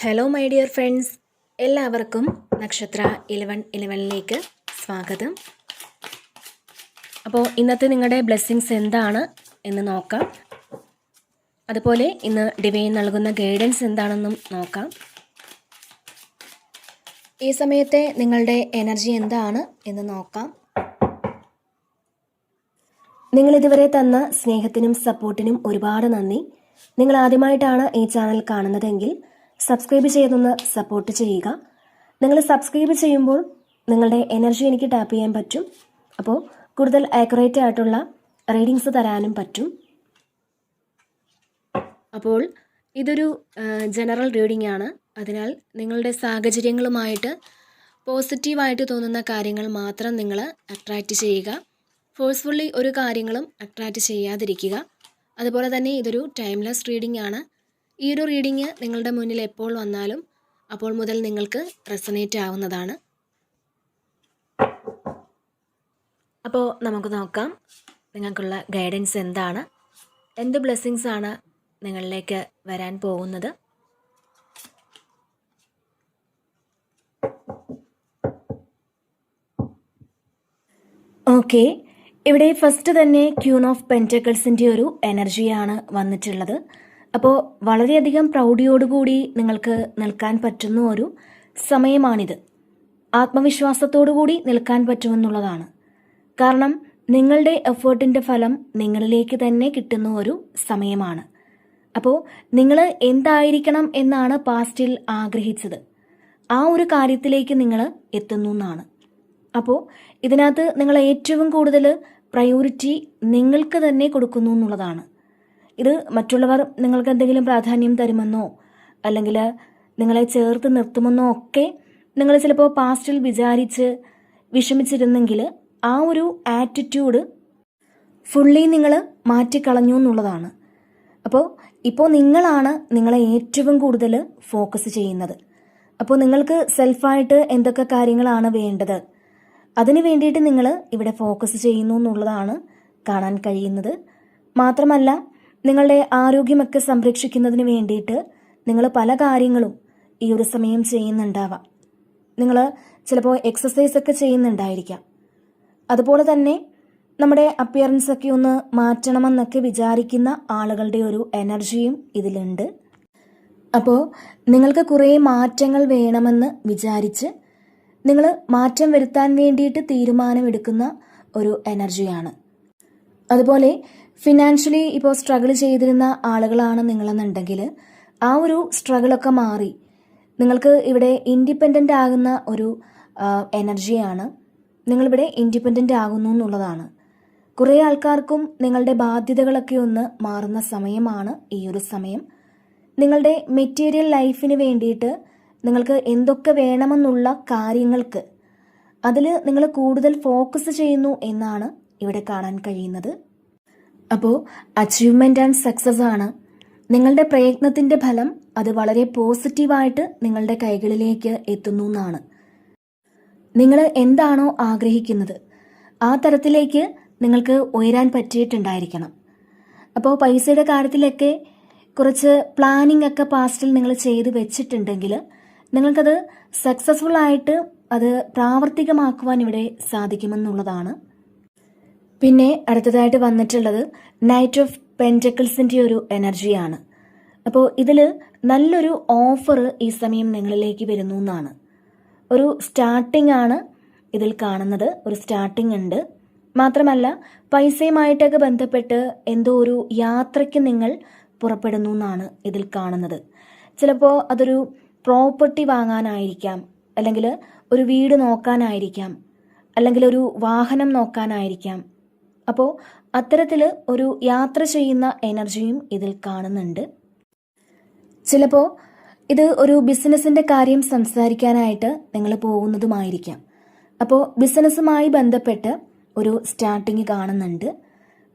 Hello my dear friends, എല്ലാവർക്കും നക്ഷത്ര 1111ലേക്ക് സ്വാഗതം. അപ്പോൾ ഇന്നത്തെ നിങ്ങളുടെ ബ്ലെസ്സിങ്സ് എന്താണ് എന്ന് നോക്കാം. അതുപോലെ ഇന്ന് ഡിവൈൻ നൽകുന്ന ഗൈഡൻസ് എന്താണെന്നും നോക്കാം. ഈ സമയത്തെ നിങ്ങളുടെ എനർജി എന്താണ് എന്ന് നോക്കാം. നിങ്ങളിതുവരെ തന്ന സ്നേഹത്തിനും സപ്പോർട്ടിനും ഒരുപാട് നന്ദി. നിങ്ങൾ ആദ്യമായിട്ടാണ് ഈ ചാനൽ കാണുന്നതെങ്കിൽ സബ്സ്ക്രൈബ് ചെയ്തൊന്ന് സപ്പോർട്ട് ചെയ്യുക. നിങ്ങൾ സബ്സ്ക്രൈബ് ചെയ്യുമ്പോൾ നിങ്ങളുടെ എനർജി എനിക്ക് ടാപ്പ് ചെയ്യാൻ പറ്റും. അപ്പോൾ കൂടുതൽ ആക്യുറേറ്റ് ആയിട്ടുള്ള റീഡിങ്സ് തരാനും പറ്റും. അപ്പോൾ ഇതൊരു ജനറൽ റീഡിംഗ് ആണ്. അതിനാൽ നിങ്ങളുടെ സാഹചര്യങ്ങളുമായിട്ട് പോസിറ്റീവായിട്ട് തോന്നുന്ന കാര്യങ്ങൾ മാത്രം നിങ്ങൾ അട്രാക്റ്റ് ചെയ്യുക. ഫോഴ്സ്ഫുള്ളി ഒരു കാര്യങ്ങളും അട്രാക്റ്റ് ചെയ്യാതിരിക്കുക. അതുപോലെ തന്നെ ഇതൊരു ടൈംലെസ് റീഡിംഗ് ആണ്. ഈ ഒരു റീഡിങ് നിങ്ങളുടെ മുന്നിൽ എപ്പോൾ വന്നാലും അപ്പോൾ മുതൽ നിങ്ങൾക്ക് റെസനേറ്റ് ആവുന്നതാണ്. അപ്പോൾ നമുക്ക് നോക്കാം നിങ്ങൾക്കുള്ള ഗൈഡൻസ് എന്താണ്, എന്ത് ബ്ലെസ്സിങ്സ് ആണ് നിങ്ങളിലേക്ക് വരാൻ പോകുന്നത്. ഓക്കെ, ഇവിടെ ഫസ്റ്റ് തന്നെ ക്യൂൺ ഓഫ് പെൻറ്റക്കിൾസിൻ്റെ ഒരു എനർജിയാണ് വന്നിട്ടുള്ളത്. അപ്പോൾ വളരെയധികം പ്രൗഢിയോടുകൂടി നിങ്ങൾക്ക് നിൽക്കാൻ പറ്റുന്ന ഒരു സമയമാണിത്. ആത്മവിശ്വാസത്തോടു കൂടി നിൽക്കാൻ പറ്റുമെന്നുള്ളതാണ്. കാരണം നിങ്ങളുടെ എഫേർട്ടിൻ്റെ ഫലം നിങ്ങളിലേക്ക് തന്നെ കിട്ടുന്ന ഒരു സമയമാണ്. അപ്പോൾ നിങ്ങൾ എന്തായിരിക്കണം എന്നാണ് പാസ്റ്റിൽ ആഗ്രഹിച്ചത്, ആ ഒരു കാര്യത്തിലേക്ക് നിങ്ങൾ എത്തുന്നു എന്നാണ്. അപ്പോൾ ഇതിനകത്ത് നിങ്ങൾ ഏറ്റവും കൂടുതൽ പ്രയോറിറ്റി നിങ്ങൾക്ക് തന്നെ കൊടുക്കുന്നു എന്നുള്ളതാണ്. ഇത് മറ്റുള്ളവർ നിങ്ങൾക്ക് എന്തെങ്കിലും പ്രാധാന്യം തരുമെന്നോ അല്ലെങ്കിൽ നിങ്ങളെ ചേർത്ത് നിർത്തുമെന്നോ ഒക്കെ നിങ്ങൾ ചിലപ്പോൾ പാസ്റ്റിൽ വിചാരിച്ച് വിഷമിച്ചിരുന്നെങ്കിൽ ആ ഒരു ആറ്റിറ്റ്യൂഡ് ഫുള്ളി നിങ്ങൾ മാറ്റിക്കളഞ്ഞു എന്നുള്ളതാണ്. അപ്പോൾ ഇപ്പോൾ നിങ്ങളാണ് നിങ്ങളെ ഏറ്റവും കൂടുതൽ ഫോക്കസ് ചെയ്യുന്നത്. അപ്പോൾ നിങ്ങൾക്ക് സെൽഫായിട്ട് എന്തൊക്കെ കാര്യങ്ങളാണ് വേണ്ടത്, അതിന് വേണ്ടിയിട്ട് നിങ്ങൾ ഇവിടെ ഫോക്കസ് ചെയ്യുന്നു എന്നുള്ളതാണ് കാണാൻ കഴിയുന്നത്. മാത്രമല്ല നിങ്ങളുടെ ആരോഗ്യമൊക്കെ സംരക്ഷിക്കുന്നതിന് വേണ്ടിയിട്ട് നിങ്ങൾ പല കാര്യങ്ങളും ഈ ഒരു സമയം ചെയ്യുന്നുണ്ടാവാം. നിങ്ങൾ ചിലപ്പോൾ എക്സസൈസ് ഒക്കെ ചെയ്യുന്നുണ്ടായിരിക്കാം. അതുപോലെ തന്നെ നമ്മുടെ അപ്പിയറൻസ് ഒക്കെ ഒന്ന് മാറ്റണമെന്നൊക്കെ വിചാരിക്കുന്ന ആളുകളുടെ ഒരു എനർജിയും ഇതിലുണ്ട്. അപ്പോൾ നിങ്ങൾക്ക് കുറേ മാറ്റങ്ങൾ വേണമെന്ന് വിചാരിച്ച് നിങ്ങൾ മാറ്റം വരുത്താൻ വേണ്ടിയിട്ട് തീരുമാനമെടുക്കുന്ന ഒരു എനർജിയാണ്. അതുപോലെ ഫിനാൻഷ്യലി ഇപ്പോൾ സ്ട്രഗിൾ ചെയ്തിരുന്ന ആളുകളാണ് നിങ്ങളെന്നുണ്ടെങ്കിൽ ആ ഒരു സ്ട്രഗിളൊക്കെ മാറി നിങ്ങൾക്ക് ഇവിടെ ഇൻഡിപെൻഡൻ്റ് ആകുന്ന ഒരു എനർജിയാണ്. നിങ്ങളിവിടെ ഇൻഡിപെൻഡൻ്റ് ആകുന്നു എന്നുള്ളതാണ്. കുറേ ആൾക്കാർക്കും നിങ്ങളുടെ ബാധ്യതകളൊക്കെ ഒന്ന് മാറുന്ന സമയമാണ് ഈ ഒരു സമയം. നിങ്ങളുടെ മെറ്റീരിയൽ ലൈഫിന് വേണ്ടിയിട്ട് നിങ്ങൾക്ക് എന്തൊക്കെ വേണമെന്നുള്ള കാര്യങ്ങൾക്ക് അതിൽ നിങ്ങൾ കൂടുതൽ ഫോക്കസ് ചെയ്യുന്നു എന്നാണ് ഇവിടെ കാണാൻ കഴിയുന്നത്. അപ്പോൾ അച്ചീവ്മെൻ്റ് ആൻഡ് സക്സസ് ആണ്. നിങ്ങളുടെ പ്രയത്നത്തിൻ്റെ ഫലം അത് വളരെ പോസിറ്റീവായിട്ട് നിങ്ങളുടെ കൈകളിലേക്ക് എത്തുന്നു എന്നാണ്. നിങ്ങൾ എന്താണോ ആഗ്രഹിക്കുന്നത് ആ തരത്തിലേക്ക് നിങ്ങൾക്ക് ഉയരാൻ പറ്റിയിട്ടുണ്ടായിരിക്കണം. അപ്പോൾ പൈസയുടെ കാര്യത്തിലൊക്കെ കുറച്ച് പ്ലാനിങ് ഒക്കെ പാസ്റ്റിൽ നിങ്ങൾ ചെയ്ത് വെച്ചിട്ടുണ്ടെങ്കിൽ നിങ്ങൾക്കത് സക്സസ്ഫുൾ ആയിട്ട് അത് പ്രാവർത്തികമാക്കുവാൻ ഇവിടെ സാധിക്കുമെന്നുള്ളതാണ്. പിന്നെ അടുത്തതായിട്ട് വന്നിട്ടുള്ളത് നൈറ്റ് ഓഫ് പെൻറ്റക്കിൾസിൻ്റെ ഒരു എനർജിയാണ്. അപ്പോൾ ഇതിൽ നല്ലൊരു ഓഫർ ഈ സമയം നിങ്ങളിലേക്ക് വരുന്നു എന്നാണ്. ഒരു സ്റ്റാർട്ടിംഗ് ആണ് ഇതിൽ കാണുന്നത്. ഒരു സ്റ്റാർട്ടിംഗ് ഉണ്ട്. മാത്രമല്ല പൈസയുമായിട്ടൊക്കെ ബന്ധപ്പെട്ട് എന്തോ ഒരു യാത്രയ്ക്ക് നിങ്ങൾ പുറപ്പെടുന്നു എന്നാണ് ഇതിൽ കാണുന്നത്. ചിലപ്പോൾ അതൊരു പ്രോപ്പർട്ടി വാങ്ങാനായിരിക്കാം, അല്ലെങ്കിൽ ഒരു വീട് നോക്കാനായിരിക്കാം, അല്ലെങ്കിൽ ഒരു വാഹനം നോക്കാനായിരിക്കാം. അപ്പോൾ അത്തരത്തിൽ ഒരു യാത്ര ചെയ്യുന്ന എനർജിയും ഇതിൽ കാണുന്നുണ്ട്. ചിലപ്പോൾ ഇത് ഒരു ബിസിനസ്സിൻ്റെ കാര്യം സംസാരിക്കാനായിട്ട് നിങ്ങൾ പോകുന്നതുമായിരിക്കാം. അപ്പോൾ ബിസിനസ്സുമായി ബന്ധപ്പെട്ട് ഒരു സ്റ്റാർട്ടിങ് കാണുന്നുണ്ട്.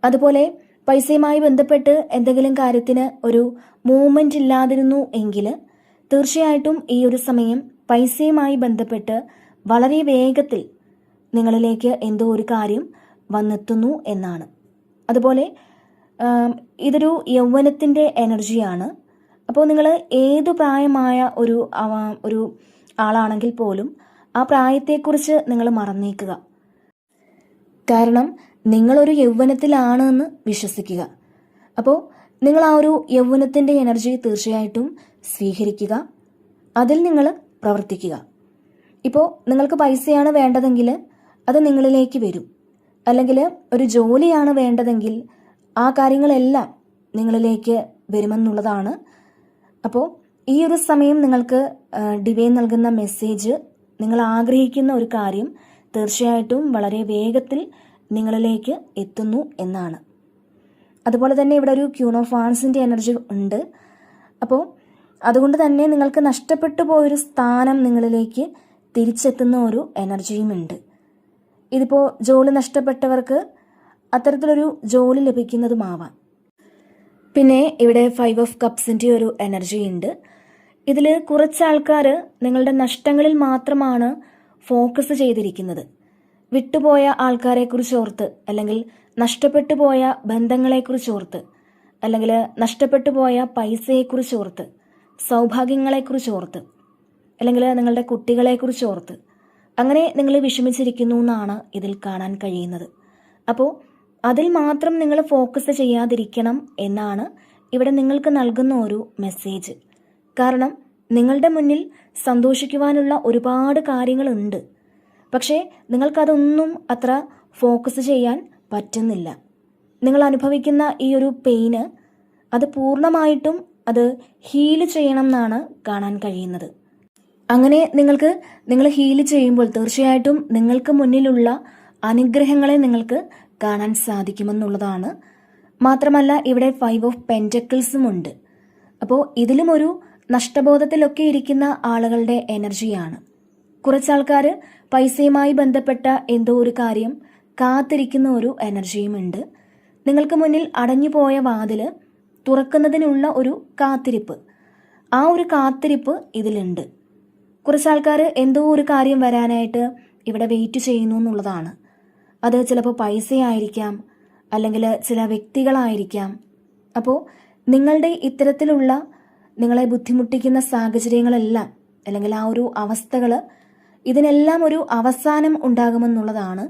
അതുപോലെ പൈസയുമായി ബന്ധപ്പെട്ട് എന്തെങ്കിലും കാര്യത്തിന് ഒരു മൂവ്മെൻ്റ് ഇല്ലാതിരുന്നു എങ്കിൽ തീർച്ചയായിട്ടും ഈ ഒരു സമയം പൈസയുമായി ബന്ധപ്പെട്ട് വളരെ വേഗത്തിൽ നിങ്ങളിലേക്ക് എന്തോ ഒരു കാര്യം വന്നെത്തുന്നു എന്നാണ്. അതുപോലെ ഇതൊരു യൗവനത്തിൻ്റെ എനർജിയാണ്. അപ്പോൾ നിങ്ങൾ ഏതു പ്രായമായ ഒരു ആളാണെങ്കിൽ പോലും ആ പ്രായത്തെക്കുറിച്ച് നിങ്ങൾ മറന്നേക്കുക. കാരണം നിങ്ങളൊരു യൗവനത്തിലാണ് എന്ന് വിശ്വസിക്കുക. അപ്പോൾ നിങ്ങൾ ആ ഒരു യൗവനത്തിൻ്റെ എനർജി തീർച്ചയായിട്ടും സ്വീകരിക്കുക, അതിൽ നിങ്ങൾ പ്രവർത്തിക്കുക. ഇപ്പോൾ നിങ്ങൾക്ക് പൈസയാണ് വേണ്ടതെങ്കിൽ അത് നിങ്ങളിലേക്ക് വരും, അല്ലെങ്കിൽ ഒരു ജോലിയാണ് വേണ്ടതെങ്കിൽ ആ കാര്യങ്ങളെല്ലാം നിങ്ങളിലേക്ക് വരുമെന്നുള്ളതാണ്. അപ്പോൾ ഈ ഒരു സമയം നിങ്ങൾക്ക് ഡിവൈൻ നൽകുന്ന മെസ്സേജ്, നിങ്ങൾ ആഗ്രഹിക്കുന്ന ഒരു കാര്യം തീർച്ചയായിട്ടും വളരെ വേഗത്തിൽ നിങ്ങളിലേക്ക് എത്തുന്നു എന്നാണ്. അതുപോലെ തന്നെ ഇവിടെ ഒരു ക്യൂൺ ഓഫ് വാൻസിൻ്റെ എനർജി ഉണ്ട്. അപ്പോൾ അതുകൊണ്ട് തന്നെ നിങ്ങൾക്ക് നഷ്ടപ്പെട്ടു പോയൊരു സ്ഥാനം നിങ്ങളിലേക്ക് തിരിച്ചെത്തുന്ന ഒരു എനർജിയും ഉണ്ട്. ഇതിപ്പോൾ ജോലി നഷ്ടപ്പെട്ടവർക്ക് അത്തരത്തിലൊരു ജോലി ലഭിക്കുന്നതുമാവാം. പിന്നെ ഇവിടെ 5 ഓഫ് കപ്സിൻ്റെ ഒരു എനർജി ഉണ്ട്. ഇതിൽ കുറച്ച് ആൾക്കാർ നിങ്ങളുടെ നഷ്ടങ്ങളിൽ മാത്രമാണ് ഫോക്കസ് ചെയ്തിരിക്കുന്നത്. വിട്ടുപോയ ആൾക്കാരെക്കുറിച്ച് ഓർത്ത്, അല്ലെങ്കിൽ നഷ്ടപ്പെട്ടു പോയ ബന്ധങ്ങളെക്കുറിച്ച് ഓർത്ത്, അല്ലെങ്കിൽ നഷ്ടപ്പെട്ടു പോയ പൈസയെക്കുറിച്ച് ഓർത്ത്, സൗഭാഗ്യങ്ങളെക്കുറിച്ച് ഓർത്ത്, അല്ലെങ്കിൽ നിങ്ങളുടെ കുട്ടികളെക്കുറിച്ച് ഓർത്ത് അങ്ങനെ നിങ്ങൾ വിഷമിച്ചിരിക്കുന്നു എന്നാണ് ഇതിൽ കാണാൻ കഴിയുന്നത്. അപ്പോൾ അതിൽ മാത്രം നിങ്ങൾ ഫോക്കസ് ചെയ്യാതിരിക്കണം എന്നാണ് ഇവിടെ നിങ്ങൾക്ക് നൽകുന്ന ഒരു മെസ്സേജ്. കാരണം നിങ്ങളുടെ മുന്നിൽ സന്തോഷിക്കുവാനുള്ള ഒരുപാട് കാര്യങ്ങളുണ്ട്, പക്ഷേ നിങ്ങൾക്കതൊന്നും അത്ര ഫോക്കസ് ചെയ്യാൻ പറ്റുന്നില്ല. നിങ്ങൾ അനുഭവിക്കുന്ന ഈ ഒരു പെയിന് അത് പൂർണ്ണമായിട്ടും അത് ഹീല് ചെയ്യണം എന്നാണ് കാണാൻ കഴിയുന്നത്. അങ്ങനെ നിങ്ങൾ ഹീല് ചെയ്യുമ്പോൾ തീർച്ചയായിട്ടും നിങ്ങൾക്ക് മുന്നിലുള്ള അനുഗ്രഹങ്ങളെ നിങ്ങൾക്ക് കാണാൻ സാധിക്കുമെന്നുള്ളതാണ്. മാത്രമല്ല ഇവിടെ 5 ഓഫ് പെൻറ്റക്കിൾസും ഉണ്ട്. അപ്പോൾ ഇതിലും ഒരു നഷ്ടബോധത്തിലൊക്കെ ഇരിക്കുന്ന ആളുകളുടെ എനർജിയാണ്. കുറച്ചാൾക്കാർ പൈസയുമായി ബന്ധപ്പെട്ട എന്തോ ഒരു കാര്യം കാത്തിരിക്കുന്ന ഒരു എനർജിയുമുണ്ട്. നിങ്ങൾക്ക് മുന്നിൽ അടഞ്ഞുപോയ വാതിൽ തുറക്കുന്നതിനുള്ള ഒരു കാത്തിരിപ്പ്, ആ ഒരു കാത്തിരിപ്പ് ഇതിലുണ്ട്. കുറച്ചാൾക്കാർ എന്തോ ഒരു കാര്യം വരാനായിട്ട് ഇവിടെ വെയിറ്റ് ചെയ്യുന്നു എന്നുള്ളതാണ്. അത് ചിലപ്പോൾ പൈസയായിരിക്കാം, അല്ലെങ്കിൽ ചില വ്യക്തികളായിരിക്കാം. അപ്പോൾ നിങ്ങളുടെ ഇത്തരത്തിലുള്ള നിങ്ങളെ ബുദ്ധിമുട്ടിക്കുന്ന സാഹചര്യങ്ങളെല്ലാം, അല്ലെങ്കിൽ ആ ഒരു അവസ്ഥകൾ, ഇതിനെല്ലാം ഒരു അവസാനം ഉണ്ടാകുമെന്നുള്ളതാണ്.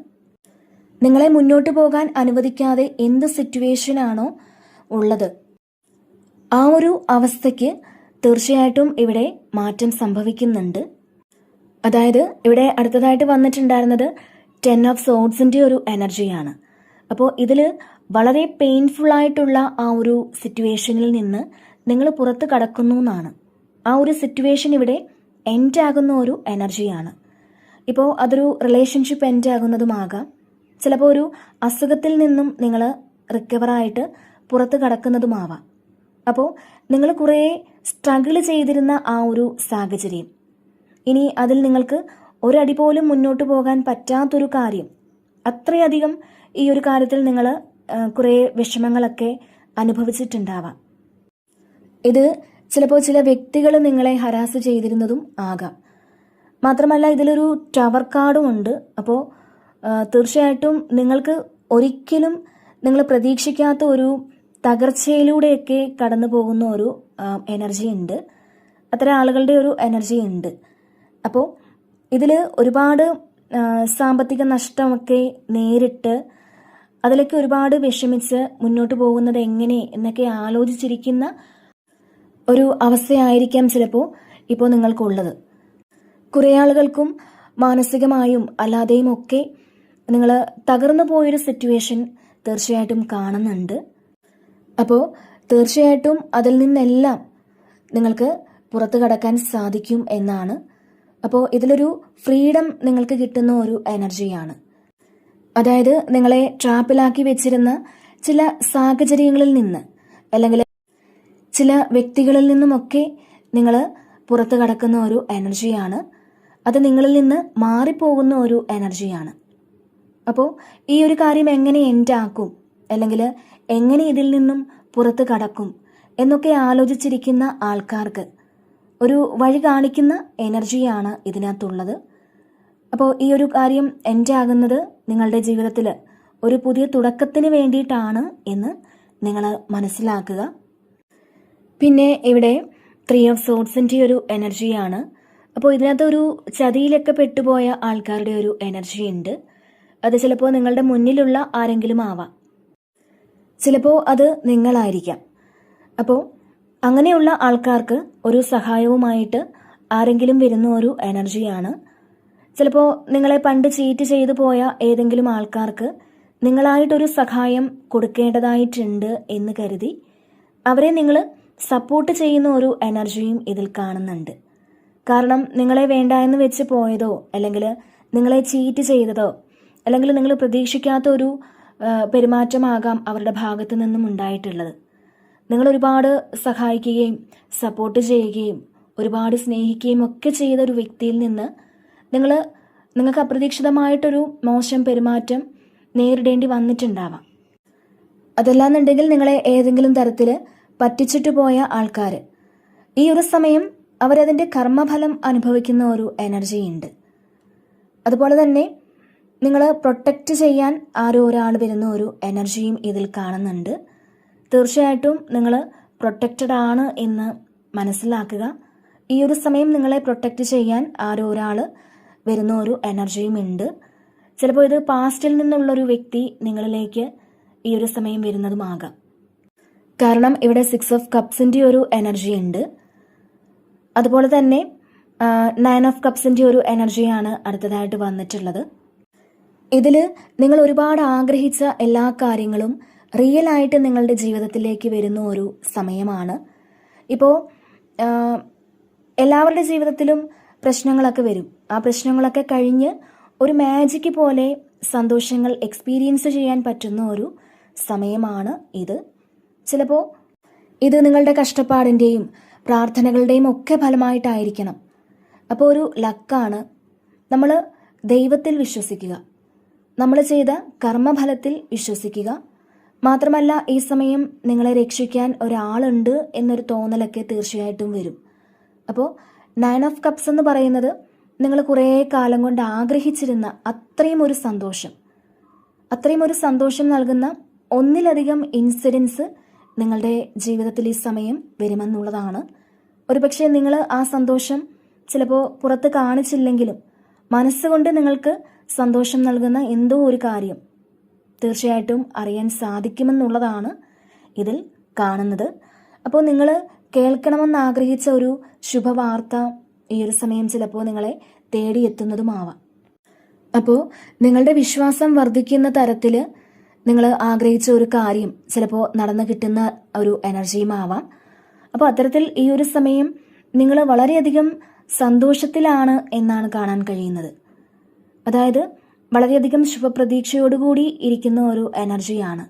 നിങ്ങളെ മുന്നോട്ട് പോകാൻ അനുവദിക്കാതെ എന്ത് സിറ്റുവേഷനാണോ ഉള്ളത്, ആ ഒരു അവസ്ഥയ്ക്ക് തീർച്ചയായിട്ടും ഇവിടെ മാറ്റം സംഭവിക്കുന്നുണ്ട്. അതായത് ഇവിടെ അടുത്തതായിട്ട് വന്നിട്ടുണ്ടായിരുന്നത് 10 ഓഫ് സോഡ്സിൻ്റെ ഒരു എനർജിയാണ്. അപ്പോൾ ഇതിൽ വളരെ പെയിൻഫുള്ളായിട്ടുള്ള ആ ഒരു സിറ്റുവേഷനിൽ നിന്ന് നിങ്ങൾ പുറത്ത് കടക്കുന്നു എന്നാണ്. ആ ഒരു സിറ്റുവേഷൻ ഇവിടെ എൻഡ് ആകുന്ന ഒരു എനർജിയാണ്. ഇപ്പോൾ അതൊരു റിലേഷൻഷിപ്പ് എൻഡ് ആകുന്നതുമാകാം, ചിലപ്പോൾ ഒരു അസുഖത്തിൽ നിന്നും നിങ്ങൾ റിക്കവറായിട്ട് പുറത്ത് കടക്കുന്നതുമാവാം. അപ്പോൾ നിങ്ങൾ കുറേ സ്ട്രഗിൾ ചെയ്തിരുന്ന ആ ഒരു സാഹചര്യം, ഇനി അതിൽ നിങ്ങൾക്ക് ഒരടി പോലും മുന്നോട്ട് പോകാൻ പറ്റാത്തൊരു കാര്യം, അത്രയധികം ഈ ഒരു കാര്യത്തിൽ നിങ്ങൾ കുറേ വിഷമങ്ങളൊക്കെ അനുഭവിച്ചിട്ടുണ്ടാവാം. ഇത് ചിലപ്പോൾ ചില വ്യക്തികൾ നിങ്ങളെ ഹരാസ് ചെയ്തിരുന്നതും ആകാം. മാത്രമല്ല ഇതിലൊരു ടവർ കാർഡും ഉണ്ട്. അപ്പോൾ തീർച്ചയായിട്ടും നിങ്ങൾക്ക് ഒരിക്കലും നിങ്ങൾ പ്രതീക്ഷിക്കാത്ത ഒരു തകർച്ചയിലൂടെയൊക്കെ കടന്നു പോകുന്ന ഒരു എനർജി ഉണ്ട്, അത്തരം ആളുകളുടെ ഒരു എനർജി ഉണ്ട്. അപ്പോൾ ഇതിൽ ഒരുപാട് സാമ്പത്തിക നഷ്ടമൊക്കെ നേരിട്ട് അതിലൊക്കെ ഒരുപാട് വിഷമിച്ച് മുന്നോട്ട് പോകുന്നത് എങ്ങനെ എന്നൊക്കെ ആലോചിച്ചിരിക്കുന്ന ഒരു അവസ്ഥയായിരിക്കാം ചിലപ്പോൾ ഇപ്പോൾ നിങ്ങൾക്കുള്ളത്. കുറേ ആളുകൾക്കും മാനസികമായും അല്ലാതെയും ഒക്കെ നിങ്ങൾ തകർന്നു പോയൊരു സിറ്റുവേഷൻ തീർച്ചയായിട്ടും കാണുന്നുണ്ട്. അപ്പോൾ തീർച്ചയായിട്ടും അതിൽ നിന്നെല്ലാം നിങ്ങൾക്ക് പുറത്തു കടക്കാൻ സാധിക്കും എന്നാണ്. അപ്പോൾ ഇതിലൊരു ഫ്രീഡം നിങ്ങൾക്ക് കിട്ടുന്ന ഒരു എനർജിയാണ്. അതായത് നിങ്ങളെ ട്രാപ്പിലാക്കി വെച്ചിരുന്ന ചില സാഹചര്യങ്ങളിൽ നിന്ന്, അല്ലെങ്കിൽ ചില വ്യക്തികളിൽ നിന്നുമൊക്കെ നിങ്ങൾ പുറത്തു കടക്കുന്ന ഒരു എനർജിയാണ്. അത് നിങ്ങളിൽ നിന്ന് മാറിപ്പോകുന്ന ഒരു എനർജിയാണ്. അപ്പോൾ ഈ ഒരു കാര്യം എങ്ങനെ എൻഡ് ആക്കും, അല്ലെങ്കിൽ എങ്ങനെ ഇതിൽ നിന്നും പുറത്ത് കടക്കും എന്നൊക്കെ ആലോചിച്ചിരിക്കുന്ന ആൾക്കാർക്ക് ഒരു വഴി കാണിക്കുന്ന എനർജിയാണ് ഇതിനകത്തുള്ളത്. അപ്പോൾ ഈ ഒരു കാര്യം എൻഡ് ആകുന്നത് നിങ്ങളുടെ ജീവിതത്തിൽ ഒരു പുതിയ തുടക്കത്തിന് വേണ്ടിയിട്ടാണ് എന്ന് നിങ്ങൾ മനസ്സിലാക്കുക. പിന്നെ ഇവിടെ 3 ഓഫ് സോഡ്സിൻ്റെ ഒരു എനർജിയാണ്. അപ്പോൾ ഇതിനകത്ത് ഒരു ചതിയിലൊക്കെ പെട്ടുപോയ ആൾക്കാരുടെ ഒരു എനർജി ഉണ്ട്. അത് ചിലപ്പോൾ നിങ്ങളുടെ മുന്നിലുള്ള ആരെങ്കിലും ആവാം, ചിലപ്പോൾ അത് നിങ്ങളായിരിക്കാം. അപ്പോൾ അങ്ങനെയുള്ള ആൾക്കാർക്ക് ഒരു സഹായവുമായിട്ട് ആരെങ്കിലും വരുന്ന ഒരു എനർജിയാണ്. ചിലപ്പോൾ നിങ്ങളെ പണ്ട് ചീറ്റ് ചെയ്തു പോയ ഏതെങ്കിലും ആൾക്കാർക്ക് നിങ്ങളായിട്ടൊരു സഹായം കൊടുക്കേണ്ടതായിട്ടുണ്ട് എന്ന് കരുതി അവരെ നിങ്ങൾ സപ്പോർട്ട് ചെയ്യുന്ന ഒരു എനർജിയും ഇതിൽ കാണുന്നുണ്ട്. കാരണം നിങ്ങളെ വേണ്ട എന്ന് വെച്ച് പോയതോ, അല്ലെങ്കിൽ നിങ്ങളെ ചീറ്റ് ചെയ്തതോ, അല്ലെങ്കിൽ നിങ്ങൾ പ്രതീക്ഷിക്കാത്ത ഒരു പെരുമാറ്റമാകാം അവരുടെ ഭാഗത്തു നിന്നും ഉണ്ടായിട്ടുള്ളത്. നിങ്ങൾ ഒരുപാട് സഹായിക്കുകയും സപ്പോർട്ട് ചെയ്യുകയും ഒരുപാട് സ്നേഹിക്കുകയും ഒക്കെ ചെയ്ത ഒരു വ്യക്തിയിൽ നിന്ന് നിങ്ങൾക്ക് അപ്രതീക്ഷിതമായിട്ടൊരു മോശം പെരുമാറ്റം നേരിടേണ്ടി വന്നിട്ടുണ്ടാവാം. അതല്ലാന്നുണ്ടെങ്കിൽ നിങ്ങളെ ഏതെങ്കിലും തരത്തിൽ പറ്റിച്ചിട്ട് പോയ ആൾക്കാർ ഈ ഒരു സമയം അവരതിൻ്റെ കർമ്മഫലം അനുഭവിക്കുന്ന ഒരു എനർജി ഉണ്ട്. അതുപോലെ തന്നെ നിങ്ങൾ പ്രൊട്ടക്റ്റ് ചെയ്യാൻ ആരോ ഒരാൾ വരുന്ന ഒരു എനർജിയും ഇതിൽ കാണുന്നുണ്ട്. തീർച്ചയായിട്ടും നിങ്ങൾ പ്രൊട്ടക്റ്റഡ് ആണ് എന്ന് മനസ്സിലാക്കുക. ഈ ഒരു സമയം നിങ്ങളെ പ്രൊട്ടക്റ്റ് ചെയ്യാൻ ആരോ ഒരാൾ വരുന്ന ഒരു എനർജിയും ഉണ്ട്. ചിലപ്പോൾ ഇത് പാസ്റ്റിൽ നിന്നുള്ളൊരു വ്യക്തി നിങ്ങളിലേക്ക് ഈ ഒരു സമയം വരുന്നതുമാകാം. കാരണം ഇവിടെ 6 ഓഫ് കപ്സിൻ്റെ ഒരു എനർജി ഉണ്ട്. അതുപോലെ തന്നെ 9 ഓഫ് കപ്സിൻ്റെ ഒരു എനർജിയാണ് അടുത്തതായിട്ട് വന്നിട്ടുള്ളത്. ഇതിൽ നിങ്ങൾ ഒരുപാട് ആഗ്രഹിച്ച എല്ലാ കാര്യങ്ങളും റിയൽ ആയിട്ട് നിങ്ങളുടെ ജീവിതത്തിലേക്ക് വരുന്ന ഒരു സമയമാണ്. ഇപ്പോൾ എല്ലാവരുടെ ജീവിതത്തിലും പ്രശ്നങ്ങളൊക്കെ വരും. ആ പ്രശ്നങ്ങളൊക്കെ കഴിഞ്ഞ് ഒരു മാജിക് പോലെ സന്തോഷങ്ങൾ എക്സ്പീരിയൻസ് ചെയ്യാൻ പറ്റുന്ന ഒരു സമയമാണ് ഇത്. ചിലപ്പോൾ ഇത് നിങ്ങളുടെ കഷ്ടപ്പാടിൻ്റെയും പ്രാർത്ഥനകളുടെയും ഒക്കെ ഫലമായിട്ടായിരിക്കണം. അപ്പോൾ ഒരു ലക്കാണ്. നമ്മൾ ദൈവത്തിൽ വിശ്വസിക്കുക, നമ്മൾ ചെയ്ത കർമ്മഫലത്തിൽ വിശ്വസിക്കുക. മാത്രമല്ല ഈ സമയം നിങ്ങളെ രക്ഷിക്കാൻ ഒരാളുണ്ട് എന്നൊരു തോന്നലൊക്കെ തീർച്ചയായിട്ടും വരും. അപ്പോൾ 9 ഓഫ് കപ്സ് എന്ന് പറയുന്നത് നിങ്ങൾ കുറേ കാലം കൊണ്ട് ആഗ്രഹിച്ചിരുന്ന അത്രയും ഒരു സന്തോഷം നൽകുന്ന ഒന്നിലധികം ഇൻസിഡൻസ് നിങ്ങളുടെ ജീവിതത്തിൽ ഈ സമയം വരുമെന്നുള്ളതാണ്. ഒരുപക്ഷെ നിങ്ങൾ ആ സന്തോഷം ചിലപ്പോൾ പുറത്ത് കാണിച്ചില്ലെങ്കിലും മനസ്സുകൊണ്ട് നിങ്ങൾക്ക് സന്തോഷം നൽകുന്ന എന്തോ ഒരു കാര്യം തീർച്ചയായിട്ടും അറിയാൻ സാധിക്കുമെന്നുള്ളതാണ് ഇതിൽ കാണുന്നത്. അപ്പോൾ നിങ്ങൾ കേൾക്കണമെന്ന് ആഗ്രഹിച്ച ഒരു ശുഭവാർത്ത ഈ ഒരു സമയം ചിലപ്പോൾ നിങ്ങളെ തേടിയെത്തുന്നതുമാവാം. അപ്പോൾ നിങ്ങളുടെ വിശ്വാസം വർദ്ധിക്കുന്ന തരത്തിൽ നിങ്ങൾ ആഗ്രഹിച്ച ഒരു കാര്യം ചിലപ്പോൾ നടന്നു കിട്ടുന്ന ഒരു എനർജിയും ആവാം. അപ്പോൾ അത്തരത്തിൽ ഈ ഒരു സമയം നിങ്ങൾ വളരെയധികം സന്തോഷത്തിലാണ് എന്നാണ് കാണാൻ കഴിയുന്നത്. അതായത് വളരെയധികം ശുഭപ്രതീക്ഷയോടുകൂടി ഇരിക്കുന്ന ഒരു എനർജിയാണ്.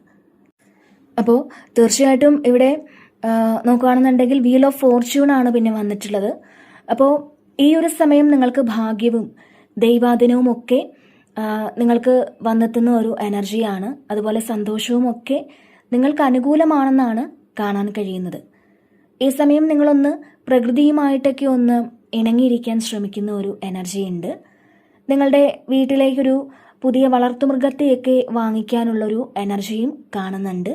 അപ്പോൾ തീർച്ചയായിട്ടും ഇവിടെ നോക്കുകയാണെന്നുണ്ടെങ്കിൽ വീൽ ഓഫ് ഫോർച്യൂൺ ആണ് പിന്നെ വന്നിട്ടുള്ളത്. അപ്പോൾ ഈ ഒരു സമയം നിങ്ങൾക്ക് ഭാഗ്യവും ദൈവാധീനവും ഒക്കെ നിങ്ങൾക്ക് വന്നെത്തുന്ന ഒരു എനർജിയാണ്. അതുപോലെ സന്തോഷവും ഒക്കെ നിങ്ങൾക്ക് അനുകൂലമാണെന്നാണ് കാണാൻ കഴിയുന്നത്. ഈ സമയം നിങ്ങളൊന്ന് പ്രകൃതിയുമായിട്ടൊക്കെ ഒന്ന് ഇണങ്ങിയിരിക്കാൻ ശ്രമിക്കുന്ന ഒരു എനർജി ഉണ്ട്. നിങ്ങളുടെ വീട്ടിലേക്കൊരു പുതിയ വളർത്തുമൃഗത്തെയൊക്കെ വാങ്ങിക്കാനുള്ളൊരു എനർജിയും കാണുന്നുണ്ട്.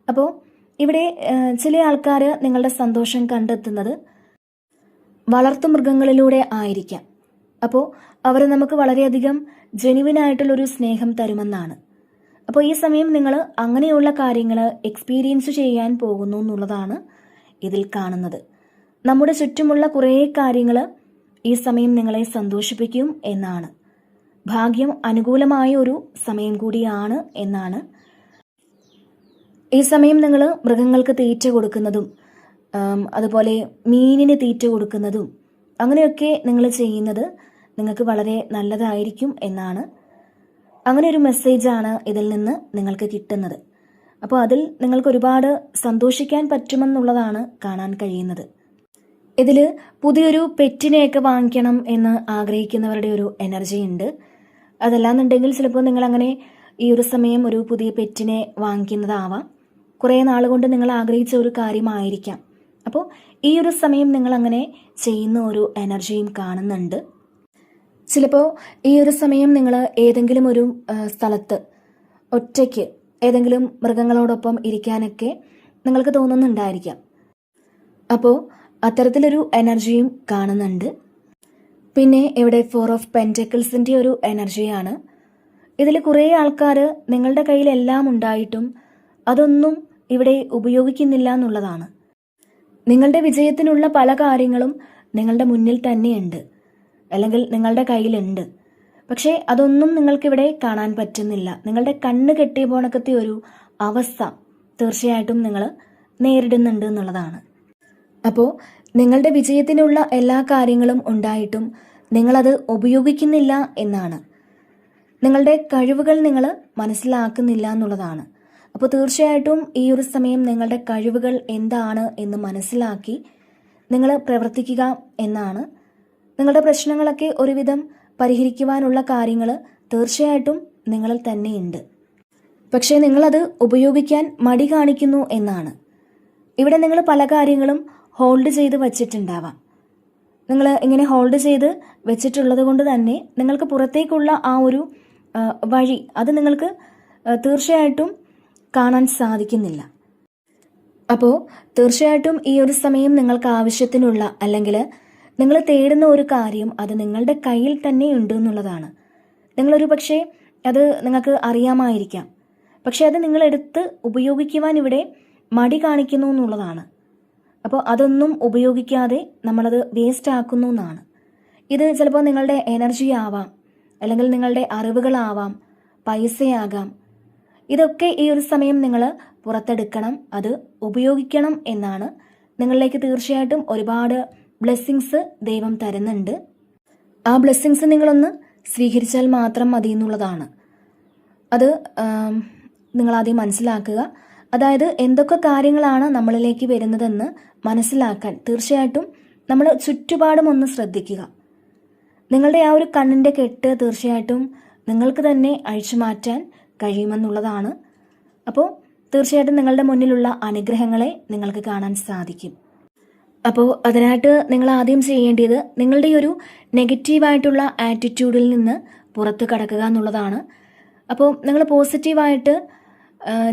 അപ്പോൾ ഇവിടെ ചില ആൾക്കാർ നിങ്ങളുടെ സന്തോഷം കണ്ടെത്തുന്നത് വളർത്തുമൃഗങ്ങളിലൂടെ ആയിരിക്കാം. അപ്പോൾ അവർ നമുക്ക് വളരെയധികം ജെനുവിനായിട്ടുള്ളൊരു സ്നേഹം തരുമെന്നാണ്. അപ്പോൾ ഈ സമയം നിങ്ങൾ അങ്ങനെയുള്ള കാര്യങ്ങൾ എക്സ്പീരിയൻസ് ചെയ്യാൻ പോകുന്നു എന്നുള്ളതാണ് ഇതിൽ കാണുന്നത്. നമ്മുടെ ചുറ്റുമുള്ള കുറേ കാര്യങ്ങൾ ഈ സമയം നിങ്ങളെ സന്തോഷിപ്പിക്കും എന്നാണ്. ഭാഗ്യം അനുകൂലമായ ഒരു സമയം കൂടിയാണ് എന്നാണ്. ഈ സമയം നിങ്ങൾ മൃഗങ്ങൾക്ക് തീറ്റ കൊടുക്കുന്നതും അതുപോലെ മീനിന് തീറ്റ കൊടുക്കുന്നതും അങ്ങനെയൊക്കെ നിങ്ങൾ ചെയ്യുന്നത് നിങ്ങൾക്ക് വളരെ നല്ലതായിരിക്കും എന്നാണ്. അങ്ങനെ ഒരു മെസ്സേജാണ് ഇതിൽ നിന്ന് നിങ്ങൾക്ക് കിട്ടുന്നത്. അപ്പോൾ അതിൽ നിങ്ങൾക്ക് ഒരുപാട് സന്തോഷിക്കാൻ പറ്റുമെന്നുള്ളതാണ് കാണാൻ കഴിയുന്നത്. ഇതിൽ പുതിയൊരു പെറ്റിനെയൊക്കെ വാങ്ങിക്കണം എന്ന് ആഗ്രഹിക്കുന്നവരുടെ ഒരു എനർജി ഉണ്ട്. അതല്ലാന്നുണ്ടെങ്കിൽ ചിലപ്പോൾ നിങ്ങളങ്ങനെ ഈ ഒരു സമയം ഒരു പുതിയ പെറ്റിനെ വാങ്ങിക്കുന്നതാവാം. കുറേ നാളുകൊണ്ട് നിങ്ങൾ ആഗ്രഹിച്ച ഒരു കാര്യമായിരിക്കാം. അപ്പോൾ ഈ ഒരു സമയം നിങ്ങളങ്ങനെ ചെയ്യുന്ന ഒരു എനർജിയും കാണുന്നുണ്ട്. ചിലപ്പോൾ ഈ ഒരു സമയം നിങ്ങൾ ഏതെങ്കിലും ഒരു സ്ഥലത്ത് ഒറ്റയ്ക്ക് ഏതെങ്കിലും മൃഗങ്ങളോടൊപ്പം ഇരിക്കാനൊക്കെ നിങ്ങൾക്ക് തോന്നുന്നുണ്ടായിരിക്കാം. അപ്പോൾ അത്തരത്തിലൊരു എനർജിയും കാണുന്നുണ്ട്. പിന്നെ ഇവിടെ 4 ഓഫ് പെൻറ്റക്കിൾസിൻ്റെ ഒരു എനർജിയാണ്. ഇതിൽ കുറേ ആൾക്കാർ നിങ്ങളുടെ കയ്യിൽ എല്ലാം ഉണ്ടായിട്ടും അതൊന്നും ഇവിടെ ഉപയോഗിക്കുന്നില്ല എന്നുള്ളതാണ്. നിങ്ങളുടെ വിജയത്തിനുള്ള പല കാര്യങ്ങളും നിങ്ങളുടെ മുന്നിൽ തന്നെയുണ്ട്, അല്ലെങ്കിൽ നിങ്ങളുടെ കയ്യിലുണ്ട്. പക്ഷേ അതൊന്നും നിങ്ങൾക്കിവിടെ കാണാൻ പറ്റുന്നില്ല. നിങ്ങളുടെ കണ്ണ് കെട്ടിയ പോണക്കത്തെ ഒരു അവസ്ഥ തീർച്ചയായിട്ടും നിങ്ങൾ നേരിടുന്നുണ്ട് എന്നുള്ളതാണ്. അപ്പോൾ നിങ്ങളുടെ വിജയത്തിനുള്ള എല്ലാ കാര്യങ്ങളും ഉണ്ടായിട്ടും നിങ്ങളത് ഉപയോഗിക്കുന്നില്ല എന്നാണ്. നിങ്ങളുടെ കഴിവുകൾ നിങ്ങൾ മനസ്സിലാക്കുന്നില്ല എന്നുള്ളതാണ്. അപ്പോൾ തീർച്ചയായിട്ടും ഈ ഒരു സമയം നിങ്ങളുടെ കഴിവുകൾ എന്താണ് എന്ന് മനസ്സിലാക്കി നിങ്ങൾ പ്രവർത്തിക്കുക എന്നാണ്. നിങ്ങളുടെ പ്രശ്നങ്ങളൊക്കെ ഒരുവിധം പരിഹരിക്കുവാനുള്ള കാര്യങ്ങൾ തീർച്ചയായിട്ടും നിങ്ങളിൽ തന്നെയുണ്ട്. പക്ഷേ നിങ്ങളത് ഉപയോഗിക്കാൻ മടി കാണിക്കുന്നു എന്നാണ്. ഇവിടെ നിങ്ങൾ പല കാര്യങ്ങളും ഹോൾഡ് ചെയ്ത് വച്ചിട്ടുണ്ടാവാം. നിങ്ങൾ ഇങ്ങനെ ഹോൾഡ് ചെയ്ത് വെച്ചിട്ടുള്ളത് കൊണ്ട് തന്നെ നിങ്ങൾക്ക് പുറത്തേക്കുള്ള ആ ഒരു വഴി അത് നിങ്ങൾക്ക് തീർച്ചയായിട്ടും കാണാൻ സാധിക്കുന്നില്ല. അപ്പോൾ തീർച്ചയായിട്ടും ഈ ഒരു സമയം നിങ്ങൾക്ക് ആവശ്യത്തിനുള്ള, അല്ലെങ്കിൽ നിങ്ങൾ തേടുന്ന ഒരു കാര്യം അത് നിങ്ങളുടെ കയ്യിൽ തന്നെ ഉണ്ട് എന്നുള്ളതാണ്. നിങ്ങളൊരു പക്ഷേ അത് നിങ്ങൾക്ക് അറിയാമായിരിക്കാം, പക്ഷെ അത് നിങ്ങളെടുത്ത് ഉപയോഗിക്കുവാൻ ഇവിടെ മടി കാണിക്കുന്നു എന്നുള്ളതാണ്. അപ്പോൾ അതൊന്നും ഉപയോഗിക്കാതെ നമ്മളത് വേസ്റ്റ് ആക്കുന്നു എന്നാണ്. ഇത് ചിലപ്പോൾ നിങ്ങളുടെ എനർജി ആവാം, അല്ലെങ്കിൽ നിങ്ങളുടെ അറിവുകളാവാം, പൈസയാകാം. ഇതൊക്കെ ഈ ഒരു സമയം നിങ്ങൾ പുറത്തെടുക്കണം, അത് ഉപയോഗിക്കണം എന്നാണ്. നിങ്ങളിലേക്ക് തീർച്ചയായിട്ടും ഒരുപാട് ബ്ലെസ്സിങ്സ് ദൈവം തരുന്നുണ്ട്. ആ ബ്ലെസ്സിങ്സ് നിങ്ങളൊന്ന് സ്വീകരിച്ചാൽ മാത്രം മതി എന്നുള്ളതാണ്. അത് നിങ്ങളാദ്യം മനസ്സിലാക്കുക. അതായത് എന്തൊക്കെ കാര്യങ്ങളാണ് നമ്മളിലേക്ക് വരുന്നതെന്ന് മനസ്സിലാക്കാൻ തീർച്ചയായിട്ടും നമ്മൾ ചുറ്റുപാടും ഒന്ന് ശ്രദ്ധിക്കുക. നിങ്ങളുടെ ആ ഒരു കണ്ണിൻ്റെ കെട്ട് തീർച്ചയായിട്ടും നിങ്ങൾക്ക് തന്നെ അഴിച്ചു മാറ്റാൻ കഴിയുമെന്നുള്ളതാണ്. അപ്പോൾ തീർച്ചയായിട്ടും നിങ്ങളുടെ മുന്നിലുള്ള അനുഗ്രഹങ്ങളെ നിങ്ങൾക്ക് കാണാൻ സാധിക്കും. അപ്പോൾ അതിനായിട്ട് നിങ്ങൾ ആദ്യം ചെയ്യേണ്ടത് നിങ്ങളുടെ ഒരു നെഗറ്റീവായിട്ടുള്ള ആറ്റിറ്റ്യൂഡിൽ നിന്ന് പുറത്ത് കടക്കുക എന്നുള്ളതാണ്. അപ്പോൾ നിങ്ങൾ പോസിറ്റീവായിട്ട്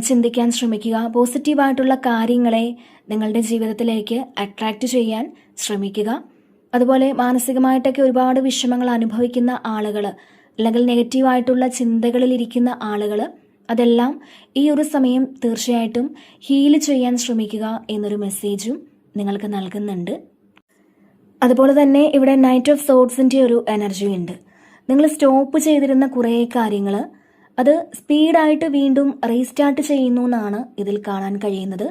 ചിന്തിക്കാൻ ശ്രമിക്കുക. പോസിറ്റീവായിട്ടുള്ള കാര്യങ്ങളെ നിങ്ങളുടെ ജീവിതത്തിലേക്ക് അട്രാക്റ്റ് ചെയ്യാൻ ശ്രമിക്കുക. അതുപോലെ മാനസികമായിട്ടൊക്കെ ഒരുപാട് വിഷമങ്ങൾ അനുഭവിക്കുന്ന ആളുകൾ, അല്ലെങ്കിൽ നെഗറ്റീവായിട്ടുള്ള ചിന്തകളിലിരിക്കുന്ന ആളുകൾ, അതെല്ലാം ഈ ഒരു സമയം തീർച്ചയായിട്ടും ഹീൽ ചെയ്യാൻ ശ്രമിക്കുക എന്നൊരു മെസ്സേജും നിങ്ങൾക്ക് നൽകുന്നുണ്ട്. അതുപോലെ തന്നെ ഇവിടെ നൈറ്റ് ഓഫ് സോഡ്സിൻ്റെ ഒരു എനർജി ഉണ്ട്. നിങ്ങൾ സ്റ്റോപ്പ് ചെയ്തിരുന്ന കുറേ കാര്യങ്ങൾ അത് സ്പീഡായിട്ട് വീണ്ടും റീസ്റ്റാർട്ട് ചെയ്യുന്നു എന്നാണ് ഇതിൽ കാണാൻ കഴിയുന്നത്.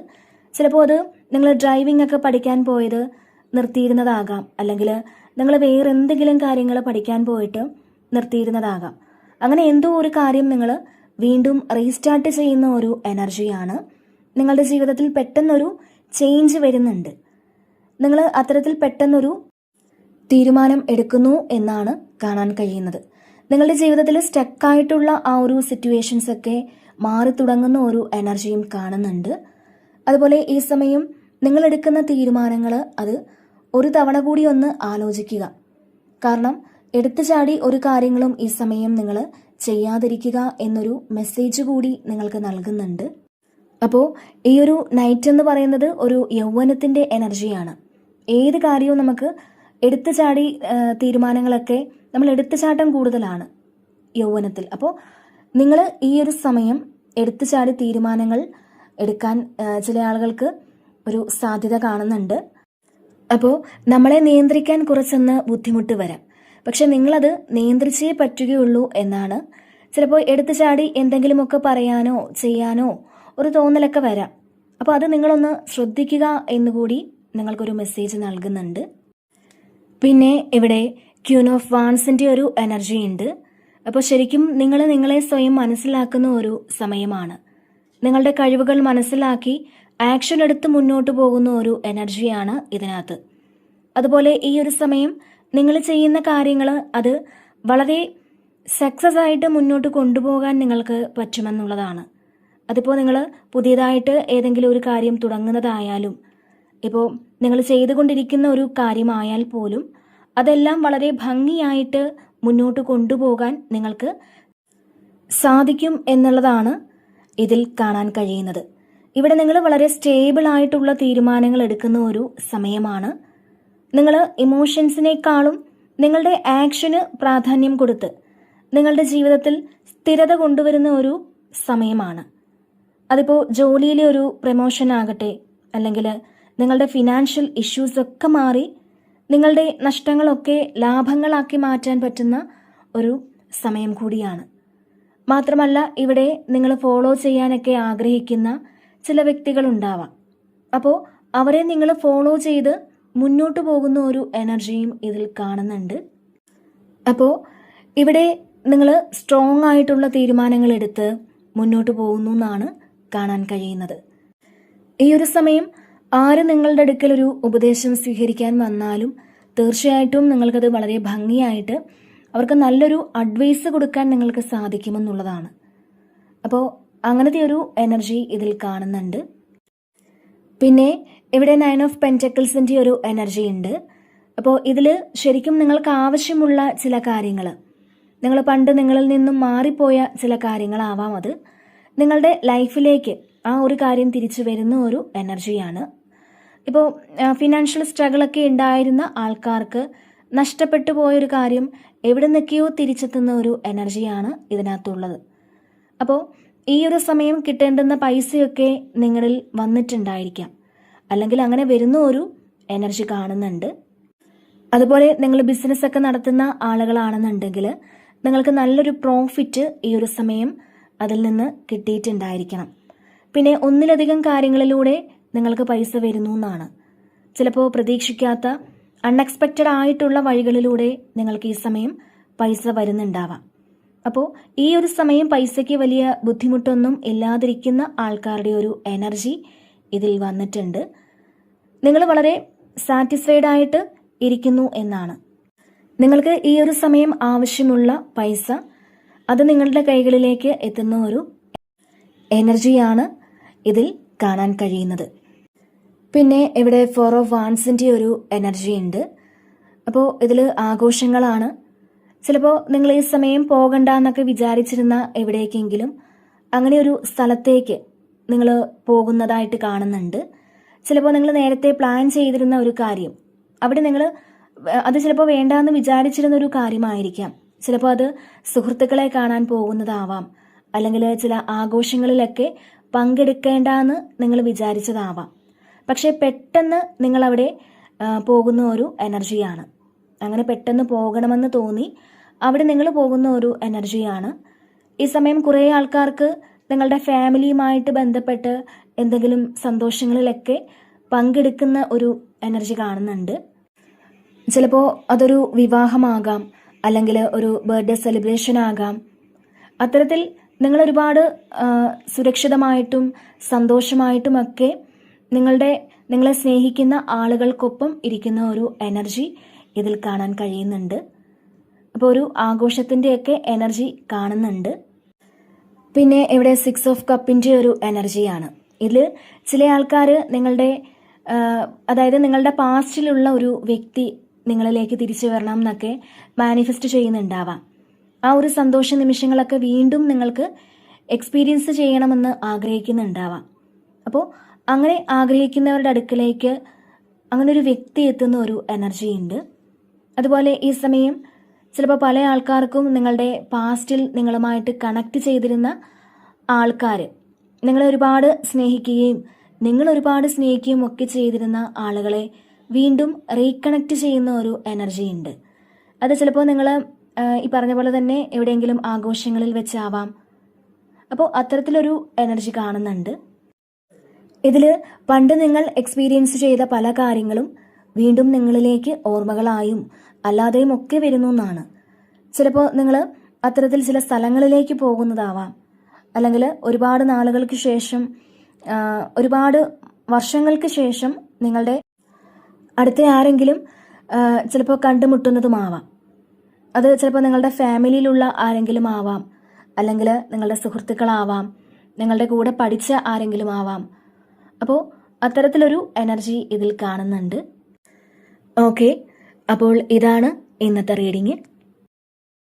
ചിലപ്പോൾ അത് നിങ്ങൾ ഡ്രൈവിംഗ് ഒക്കെ പഠിക്കാൻ പോയത് നിർത്തിയിരുന്നതാകാം, അല്ലെങ്കിൽ നിങ്ങൾ വേറെ എന്തെങ്കിലും കാര്യങ്ങൾ പഠിക്കാൻ പോയിട്ട് നിർത്തിയിരുന്നതാകാം. അങ്ങനെ എന്തോ ഒരു കാര്യം നിങ്ങൾ വീണ്ടും റീസ്റ്റാർട്ട് ചെയ്യുന്ന ഒരു എനർജിയാണ്. നിങ്ങളുടെ ജീവിതത്തിൽ പെട്ടെന്നൊരു ചേഞ്ച് വരുന്നുണ്ട്. നിങ്ങൾ അത്തരത്തിൽ പെട്ടെന്നൊരു തീരുമാനം എടുക്കുന്നു എന്നാണ് കാണാൻ കഴിയുന്നത്. നിങ്ങളുടെ ജീവിതത്തിൽ സ്റ്റക്കായിട്ടുള്ള ആ ഒരു സിറ്റുവേഷൻസ് ഒക്കെ മാറി തുടങ്ങുന്ന ഒരു എനർജിയും കാണുന്നുണ്ട്. അതുപോലെ ഈ സമയം നിങ്ങളെടുക്കുന്ന തീരുമാനങ്ങൾ അത് ഒരു തവണ കൂടി ഒന്ന് ആലോചിക്കുക. കാരണം എടുത്തു ചാടി ഒരു കാര്യങ്ങളും ഈ സമയം നിങ്ങൾ ചെയ്യാതിരിക്കുക എന്നൊരു മെസ്സേജ് കൂടി നിങ്ങൾക്ക് നൽകുന്നുണ്ട്. അപ്പോൾ ഈ ഒരു നൈറ്റ് എന്ന് പറയുന്നത് ഒരു യൗവനത്തിൻ്റെ എനർജിയാണ്. ഏത് കാര്യവും നമുക്ക് എടുത്തു ചാടി തീരുമാനങ്ങളൊക്കെ നമ്മൾ എടുത്തുചാട്ടം കൂടുതലാണ് യൗവനത്തിൽ. അപ്പോൾ നിങ്ങൾ ഈ ഒരു സമയം എടുത്തു ചാടി തീരുമാനങ്ങൾ എടുക്കാൻ ചില ആളുകൾക്ക് ഒരു സാധ്യത കാണുന്നുണ്ട്. അപ്പോൾ നമ്മളെ നിയന്ത്രിക്കാൻ കുറച്ചൊന്ന് ബുദ്ധിമുട്ട് വരാം, പക്ഷെ നിങ്ങളത് നിയന്ത്രിച്ചേ പറ്റുകയുള്ളൂ എന്നാണ്. ചിലപ്പോൾ എടുത്തു ചാടി എന്തെങ്കിലുമൊക്കെ പറയാനോ ചെയ്യാനോ ഒരു തോന്നലൊക്കെ വരാം. അപ്പോൾ അത് നിങ്ങളൊന്ന് ശ്രദ്ധിക്കുക എന്നുകൂടി നിങ്ങൾക്കൊരു മെസ്സേജ് നൽകുന്നുണ്ട്. പിന്നെ ഇവിടെ ക്യൂൻ ഓഫ് വാൻസിൻ്റെ ഒരു എനർജി ഉണ്ട്. അപ്പോൾ ശരിക്കും നിങ്ങൾ നിങ്ങളെ സ്വയം മനസ്സിലാക്കുന്ന ഒരു സമയമാണ്. നിങ്ങളുടെ കഴിവുകൾ മനസ്സിലാക്കി ആക്ഷൻ എടുത്ത് മുന്നോട്ട് പോകുന്ന ഒരു എനർജിയാണ് ഇതിനകത്ത്. അതുപോലെ ഈ ഒരു സമയം നിങ്ങൾ ചെയ്യുന്ന കാര്യങ്ങൾ അത് വളരെ സക്സസ് ആയിട്ട് മുന്നോട്ട് കൊണ്ടുപോകാൻ നിങ്ങൾക്ക് പറ്റുമെന്നുള്ളതാണ്. അതിപ്പോൾ നിങ്ങൾ പുതിയതായിട്ട് ഏതെങ്കിലും ഒരു കാര്യം തുടങ്ങുന്നതായാലും, ഇപ്പോൾ നിങ്ങൾ ചെയ്തുകൊണ്ടിരിക്കുന്ന ഒരു കാര്യമായാൽ പോലും അതെല്ലാം വളരെ ഭംഗിയായിട്ട് മുന്നോട്ട് കൊണ്ടുപോകാൻ നിങ്ങൾക്ക് സാധിക്കും എന്നുള്ളതാണ് ഇതിൽ കാണാൻ കഴിയുന്നത്. ഇവിടെ നിങ്ങൾ വളരെ സ്റ്റേബിൾ ആയിട്ടുള്ള തീരുമാനങ്ങൾ എടുക്കുന്ന ഒരു സമയമാണ്. നിങ്ങൾ ഇമോഷൻസിനേക്കാളും നിങ്ങളുടെ ആക്ഷന് പ്രാധാന്യം കൊടുത്ത് നിങ്ങളുടെ ജീവിതത്തിൽ സ്ഥിരത കൊണ്ടുവരുന്ന ഒരു സമയമാണ്. അതിപ്പോൾ ജോലിയിലെ ഒരു പ്രമോഷൻ ആകട്ടെ, അല്ലെങ്കിൽ നിങ്ങളുടെ ഫിനാൻഷ്യൽ ഇഷ്യൂസ് ഒക്കെ മാറി നിങ്ങളുടെ നഷ്ടങ്ങളൊക്കെ ലാഭങ്ങളാക്കി മാറ്റാൻ പറ്റുന്ന ഒരു സമയം കൂടിയാണ്. മാത്രമല്ല ഇവിടെ നിങ്ങൾ ഫോളോ ചെയ്യാനൊക്കെ ആഗ്രഹിക്കുന്ന ചില വ്യക്തികളുണ്ടാവാം. അപ്പോൾ അവരെ നിങ്ങൾ ഫോളോ ചെയ്ത് മുന്നോട്ട് പോകുന്ന ഒരു എനർജിയും ഇതിൽ കാണുന്നുണ്ട്. അപ്പോൾ ഇവിടെ നിങ്ങൾ സ്ട്രോങ് ആയിട്ടുള്ള തീരുമാനങ്ങൾ എടുത്ത് മുന്നോട്ട് പോകുന്നു എന്നാണ് കാണാൻ കഴിയുന്നത്. ഈ ഒരു സമയം ആര് നിങ്ങളുടെ അടുക്കൽ ഒരു ഉപദേശം സ്വീകരിക്കാൻ വന്നാലും തീർച്ചയായിട്ടും നിങ്ങൾക്കത് വളരെ ഭംഗിയായിട്ട് അവർക്ക് നല്ലൊരു അഡ്വൈസ് കൊടുക്കാൻ നിങ്ങൾക്ക് സാധിക്കുമെന്നുള്ളതാണ്. അപ്പോൾ അങ്ങനത്തെ ഒരു എനർജി ഇതിൽ കാണുന്നുണ്ട്. പിന്നെ ഇവിടെ 9 ഓഫ് പെൻറ്റക്കിൾസിൻ്റെ ഒരു എനർജി ഉണ്ട്. അപ്പോൾ ഇതിൽ ശരിക്കും നിങ്ങൾക്ക് ആവശ്യമുള്ള ചില കാര്യങ്ങൾ, നിങ്ങൾ പണ്ട് നിങ്ങളിൽ നിന്നും മാറിപ്പോയ ചില കാര്യങ്ങളാവാം, അത് നിങ്ങളുടെ ലൈഫിലേക്ക് ആ ഒരു കാര്യം തിരിച്ചു വരുന്ന ഒരു എനർജിയാണ്. ഇപ്പോൾ ഫിനാൻഷ്യൽ സ്ട്രഗിളൊക്കെ ഉണ്ടായിരുന്ന ആൾക്കാർക്ക് നഷ്ടപ്പെട്ടു പോയൊരു കാര്യം എവിടെ നിൽക്കുകയോ തിരിച്ചെത്തുന്ന ഒരു എനർജിയാണ് ഇതിനകത്തുള്ളത്. അപ്പോൾ ഈ ഒരു സമയം കിട്ടേണ്ടുന്ന പൈസയൊക്കെ നിങ്ങളിൽ വന്നിട്ടുണ്ടായിരിക്കാം, അല്ലെങ്കിൽ അങ്ങനെ വരുന്ന ഒരു എനർജി കാണുന്നുണ്ട്. അതുപോലെ നിങ്ങൾ ബിസിനസ്സൊക്കെ നടത്തുന്ന ആളുകളാണെന്നുണ്ടെങ്കിൽ നിങ്ങൾക്ക് നല്ലൊരു പ്രോഫിറ്റ് ഈ ഒരു സമയം അതിൽ നിന്ന് കിട്ടിയിട്ടുണ്ടായിരിക്കണം. പിന്നെ ഒന്നിലധികം കാര്യങ്ങളിലൂടെ നിങ്ങൾക്ക് പൈസ വരുന്നു എന്നാണ്. ചിലപ്പോൾ പ്രതീക്ഷിക്കാത്ത അൺഎക്സ്പെക്റ്റഡ് ആയിട്ടുള്ള വഴികളിലൂടെ നിങ്ങൾക്ക് ഈ സമയം പൈസ വരുന്നുണ്ടാവാം. അപ്പോൾ ഈ ഒരു സമയം പൈസയ്ക്ക് വലിയ ബുദ്ധിമുട്ടൊന്നും ഇല്ലാതിരിക്കുന്ന ആൾക്കാരുടെ ഒരു എനർജി ഇതിൽ വന്നിട്ടുണ്ട്. നിങ്ങൾ വളരെ സാറ്റിസ്ഫൈഡ് ആയിട്ട് ഇരിക്കുന്നു എന്നാണ്. നിങ്ങൾക്ക് ഈ ഒരു സമയം ആവശ്യമുള്ള പൈസ അത് നിങ്ങളുടെ കൈകളിലേക്ക് എത്തുന്ന ഒരു എനർജിയാണ് ഇതിൽ കാണാൻ കഴിയുന്നത്. പിന്നെ ഇവിടെ 4 ഓഫ് വാൻസിൻ്റെ ഒരു എനർജി ഉണ്ട്. അപ്പോൾ ഇതിൽ ആഘോഷങ്ങളാണ്. ചിലപ്പോൾ നിങ്ങൾ ഈ സമയം പോകണ്ട എന്നൊക്കെ വിചാരിച്ചിരുന്ന എവിടേക്കെങ്കിലും അങ്ങനെ ഒരു സ്ഥലത്തേക്ക് നിങ്ങൾ പോകുന്നതായിട്ട് കാണുന്നുണ്ട്. ചിലപ്പോൾ നിങ്ങൾ നേരത്തെ പ്ലാൻ ചെയ്തിരുന്ന ഒരു കാര്യം അവിടെ നിങ്ങൾ അത് ചിലപ്പോൾ വേണ്ടാന്ന് വിചാരിച്ചിരുന്ന ഒരു കാര്യമായിരിക്കാം. ചിലപ്പോൾ അത് സുഹൃത്തുക്കളെ കാണാൻ പോകുന്നതാവാം, അല്ലെങ്കിൽ ചില ആഘോഷങ്ങളിലൊക്കെ പങ്കെടുക്കേണ്ടെന്ന് നിങ്ങൾ വിചാരിച്ചതാവാം. പക്ഷേ പെട്ടെന്ന് നിങ്ങളവിടെ പോകുന്ന ഒരു എനർജിയാണ്. അങ്ങനെ പെട്ടെന്ന് പോകണമെന്ന് തോന്നി അവിടെ നിങ്ങൾ പോകുന്ന ഒരു എനർജിയാണ്. ഈ സമയം കുറേ ആൾക്കാർക്ക് നിങ്ങളുടെ ഫാമിലിയുമായിട്ട് ബന്ധപ്പെട്ട് എന്തെങ്കിലും സന്തോഷങ്ങളിലൊക്കെ പങ്കെടുക്കുന്ന ഒരു എനർജി കാണുന്നുണ്ട്. ചിലപ്പോൾ അതൊരു വിവാഹമാകാം, അല്ലെങ്കിൽ ഒരു ബർത്ത്ഡേ സെലിബ്രേഷൻ ആകാം. അത്തരത്തിൽ നിങ്ങൾ ഒരുപാട് സുരക്ഷിതമായിട്ടും സന്തോഷമായിട്ടുമൊക്കെ നിങ്ങളെ സ്നേഹിക്കുന്ന ആളുകൾക്കൊപ്പം ഇരിക്കുന്ന ഒരു എനർജി ഇതിൽ കാണാൻ കഴിയുന്നുണ്ട്. അപ്പോൾ ഒരു ആഘോഷത്തിൻ്റെയൊക്കെ എനർജി കാണുന്നുണ്ട്. പിന്നെ ഇവിടെ 6 ഓഫ് കപ്പിൻ്റെ ഒരു എനർജിയാണ്. ഇതിൽ ചില ആൾക്കാർ അതായത് നിങ്ങളുടെ പാസ്റ്റിലുള്ള ഒരു വ്യക്തി നിങ്ങളിലേക്ക് തിരിച്ചു വരണം എന്നൊക്കെ മാനിഫെസ്റ്റ് ചെയ്യുന്നുണ്ടാവാം. ആ ഒരു സന്തോഷ നിമിഷങ്ങളൊക്കെ വീണ്ടും നിങ്ങൾക്ക് എക്സ്പീരിയൻസ് ചെയ്യണമെന്ന് ആഗ്രഹിക്കുന്നുണ്ടാവാം. അപ്പോൾ അങ്ങനെ ആഗ്രഹിക്കുന്നവരുടെ അടുക്കലേക്ക് അങ്ങനെ ഒരു വ്യക്തി എത്തുന്ന ഒരു എനർജി ഉണ്ട്. അതുപോലെ ഈ സമയം ചിലപ്പോൾ പല ആൾക്കാർക്കും നിങ്ങളുടെ പാസ്റ്റിൽ നിങ്ങളുമായിട്ട് കണക്ട് ചെയ്തിരുന്ന ആൾക്കാർ നിങ്ങളെ ഒരുപാട് സ്നേഹിക്കുകയും നിങ്ങൾ ഒരുപാട് സ്നേഹിക്കുകയും ഒക്കെ ചെയ്തിരുന്ന ആളുകളെ വീണ്ടും റീകണക്ട് ചെയ്യുന്ന ഒരു എനർജി ഉണ്ട്. അത് ചിലപ്പോൾ നിങ്ങൾ ഈ പറഞ്ഞ പോലെ തന്നെ എവിടെയെങ്കിലും ആഘോഷങ്ങളിൽ വെച്ചാവാം. അപ്പോൾ അത്തരത്തിലൊരു എനർജി കാണുന്നുണ്ട്. ഇതിൽ പണ്ട് നിങ്ങൾ എക്സ്പീരിയൻസ് ചെയ്ത പല കാര്യങ്ങളും വീണ്ടും നിങ്ങളിലേക്ക് ഓർമ്മകളായും അല്ലാതെയും ഒക്കെ വരുന്നു എന്നാണ്. ചിലപ്പോൾ നിങ്ങൾ അത്തരത്തിൽ ചില സ്ഥലങ്ങളിലേക്ക് പോകുന്നതാവാം, അല്ലെങ്കിൽ ഒരുപാട് നാളുകൾക്ക് ശേഷം, ഒരുപാട് വർഷങ്ങൾക്ക് ശേഷം നിങ്ങളുടെ അടുത്ത ആരെങ്കിലും ചിലപ്പോൾ കണ്ടുമുട്ടുന്നതുമാവാം. അത് ചിലപ്പോൾ നിങ്ങളുടെ ഫാമിലിയിലുള്ള ആരെങ്കിലും ആവാം, അല്ലെങ്കിൽ നിങ്ങളുടെ സുഹൃത്തുക്കളാവാം, നിങ്ങളുടെ കൂടെ പഠിച്ച ആരെങ്കിലും ആവാം. അപ്പോൾ അത്തരത്തിലൊരു എനർജി ഇതിൽ കാണുന്നുണ്ട്. ഓക്കെ, അപ്പോൾ ഇതാണ് ഇന്നത്തെ റീഡിങ്.